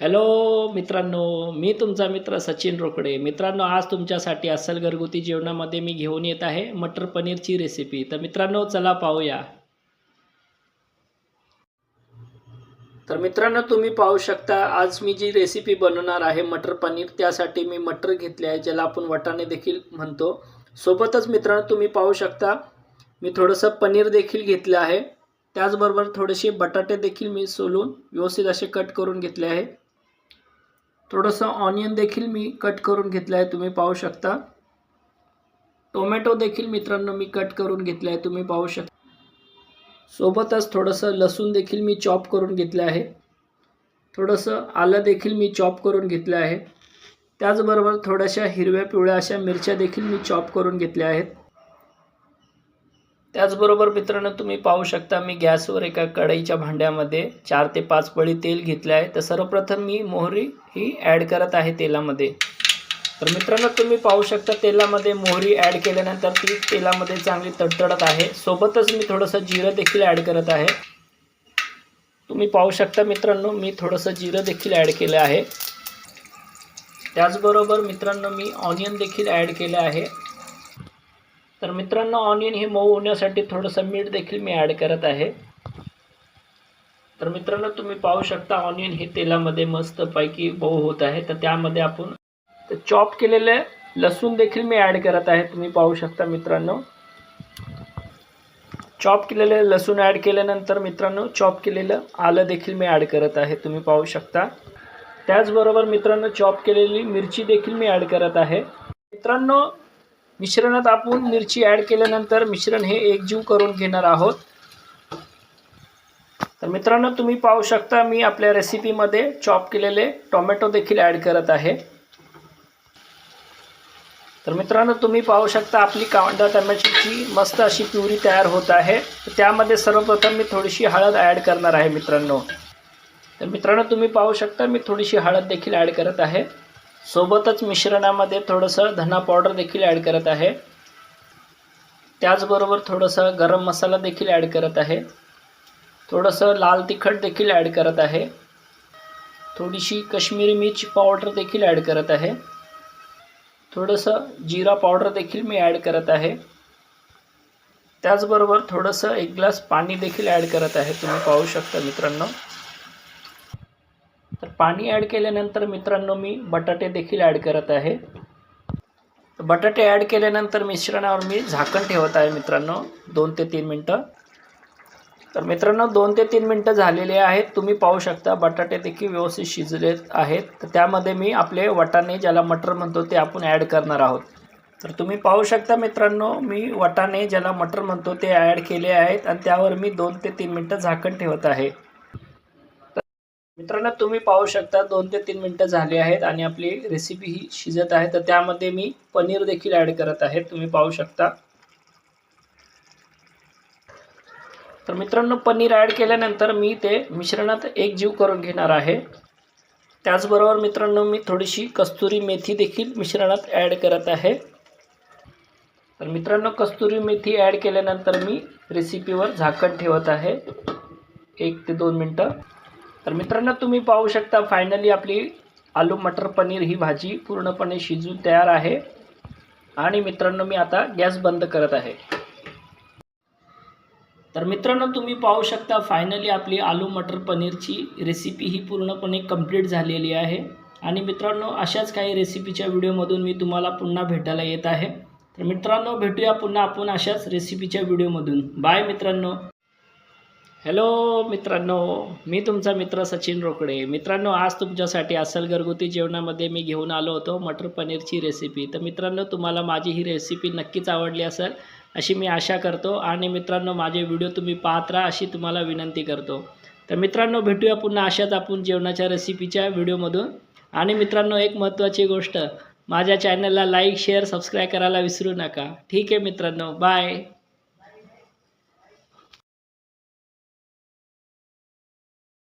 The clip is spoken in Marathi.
हॅलो मित्रांनो, मी तुमचा मित्र सचिन रोकडे. मित्रांनो, आज तुमच्यासाठी अस्सल घरगुती जेवणामध्ये मी घेऊन येत आहे मटर पनीरची रेसिपी. तर मित्रांनो, चला पाहूया. तर मित्रांनो, तुम्ही पाहू शकता आज मी जी रेसिपी बनवणार आहे मटर पनीर, त्यासाठी मी मटर घेतले आहे, ज्याला आपण वाटाणे देखील म्हणतो. सोबतच मित्रांनो, तुम्ही पाहू शकता मी थोडंसं पनीर देखील घेतलं आहे. त्याचबरोबर थोडेसे बटाटे देखील मी सोलून व्यवस्थित असे कट करून घेतले आहे. थोडंसं ऑनियन देखील मी कट करून घेतलं आहे, तुम्ही पाहू शकता. टोमॅटो देखील मित्रांनो मी कट करून घेतले आहे, तुम्ही पाहू शकता. सोबतच थोडंसं लसूण देखील मी चॉप करून घेतले आहे. थोडंसं आलं देखील मी चॉप करून घेतले आहे. त्याचबरोबर थोड्याशा हिरव्या पिवळ्या अशा मिरच्या देखील मी चॉप करून घेतल्या आहेत. त्याचबरोबर मित्रांनो, तुम्ही पाहू शकता मी गॅसवर एका कढईच्या भांड्यामध्ये 4 ते 5 पळी तेल घेतले आहे. तर सर्वप्रथम मी मोहरी ही ॲड करत आहे तेलामध्ये. तर मित्रांनो, तुम्ही पाहू शकता तेलामध्ये मोहरी ॲड केल्यानंतर ती तेलामध्ये चांगली तडतडत आहे. सोबतच मी थोडंसं जिरं देखील ॲड करत आहे. तुम्ही पाहू शकता मित्रांनो, मी थोडंसं जिरं देखील ॲड केलं आहे. त्याचबरोबर मित्रांनो, मी ऑनियन देखील ॲड केलं आहे. तर मित्रांनो, ऑनियन हे मऊ होण्यासाठी थोडंसं मीठ देखील मी ॲड करत आहे. तर मित्रांनो, तुम्ही पाहू शकता ऑनियन हे तेलामध्ये मस्तपैकी मऊ होत आहे. तर त्यामध्ये आपण चॉप केलेले लसूण देखील मी ॲड करत आहे. तुम्ही पाहू शकता मित्रांनो, चॉप केलेले लसूण ॲड केल्यानंतर मित्रांनो चॉप केलेलं आलं देखील मी ॲड करत आहे, तुम्ही पाहू शकता. त्याचबरोबर मित्रांनो, चॉप केलेली मिरची देखील मी ॲड करत आहे. मित्रांनो, मिश्रणात आपण मिरची ॲड केल्यानंतर मिश्रण हे एकजीव करून घेणार आहोत. तर मित्रांनो, तुम्ही पाहू शकता मी आपल्या रेसिपीमध्ये चॉप केलेले टोमॅटो देखील ॲड करत आहे. तर मित्रांनो, तुम्ही पाहू शकता आपली कांदा टोमॅटोची मस्त अशी प्युरी तयार होत आहे. तर त्यामध्ये सर्वप्रथम मी थोडीशी हळद ॲड करणार आहे मित्रांनो. तर मित्रांनो, तुम्ही पाहू शकता मी थोडीशी हळद देखील ॲड करत आहे. सोबतच मिश्रणामध्ये थोडंसं धना पावडर देखील ॲड करत आहे. त्याचबरोबर थोडंसं गरम मसाला देखील ॲड करत आहे. थोडंसं लाल तिखट देखील ॲड करत आहे. थोडीशी काश्मीरी मिरची पावडर देखील ॲड करत आहे. थोडंसं जिरा पावडर देखील मी ॲड करत आहे. त्याचबरोबर थोडंसं 1 ग्लास पाणी देखील ॲड करत आहे, तुम्ही पाहू शकता मित्रांनो. तर पाणी ॲड केल्यानंतर मित्रांनो मी बटाटे देखील ॲड करत आहे. बटाटे ॲड केल्यानंतर मिश्रणावर मी झाकण ठेवत आहे मित्रांनो 2 ते 3 मिनटं. तर मित्रांनो, 2 ते 3 मिनटं झालेले आहेत, तुम्ही पाहू शकता बटाटे देखील व्यवस्थित शिजले आहेत. तर त्यामध्ये मी आपले वाटाणे ज्याला मटर म्हणतो ते आपण ॲड करणार आहोत. तर तुम्ही पाहू शकता मित्रांनो, मी वाटाणे ज्याला मटर म्हणतो ते ॲड केले आहेत आणि त्यावर मी 2 ते 3 मिनटं झाकण ठेवत आहे. मित्रांनो, तुम्ही पाहू शकता 2 ते 3 मिनटं झाली आहेत आणि आपली रेसिपी ही शिजत आहे. तर त्यामध्ये मी पनीर देखील ॲड करत आहे, तुम्ही पाहू शकता. तर मित्रांनो, पनीर ॲड केल्यानंतर मी ते मिश्रणात एकजीव करून घेणार आहे. त्याचबरोबर मित्रांनो, मी थोडीशी कस्तुरी मेथी देखील मिश्रणात ॲड करत आहे. तर मित्रांनो, कस्तुरी मेथी ॲड केल्यानंतर मी रेसिपीवर झाकण ठेवत आहे 1 ते 2 मिनटं. तर मित्रांनो, तुम्ही पाहू शकता फायनली आपली आलू मटर पनीर ही भाजी पूर्णपणे शिजून तयार आहे. आणि मित्रांनो, मी आता गॅस बंद करत आहे. तर मित्रांनो, तुम्ही पाहू शकता फायनली आपली आलू मटर पनीरची रेसिपी ही पूर्णपणे कंप्लीट झालेली आहे. आणि मित्रांनो, अशाच काही रेसिपीच्या व्हिडिओमधून मी तुम्हाला पुन्हा भेटायला येत आहे. तर मित्रांनो, भेटूया पुन्हा आपण अशाच रेसिपीच्या व्हिडिओमधून. बाय मित्रांनो. हॅलो मित्रांनो, मी तुमचा मित्र सचिन रोकडे. मित्रांनो, आज तुमच्यासाठी अस्सल घरगुती जेवणामध्ये मी घेऊन आलो होतो मटर पनीरची रेसिपी. तर मित्रांनो, तुम्हाला माझी ही रेसिपी नक्कीच आवडली असेल अशी मी आशा करतो. आणि मित्रांनो, माझे व्हिडिओ तुम्ही पाहत राहा अशी तुम्हाला विनंती करतो. तर मित्रांनो, भेटूया पुन्हा अशाच आपण जेवणाच्या रेसिपीच्या व्हिडिओमधून. आणि मित्रांनो, एक महत्त्वाची गोष्ट, माझ्या चॅनलला लाईक शेअर सबस्क्राईब करायला विसरू नका. ठीक आहे मित्रांनो, बाय.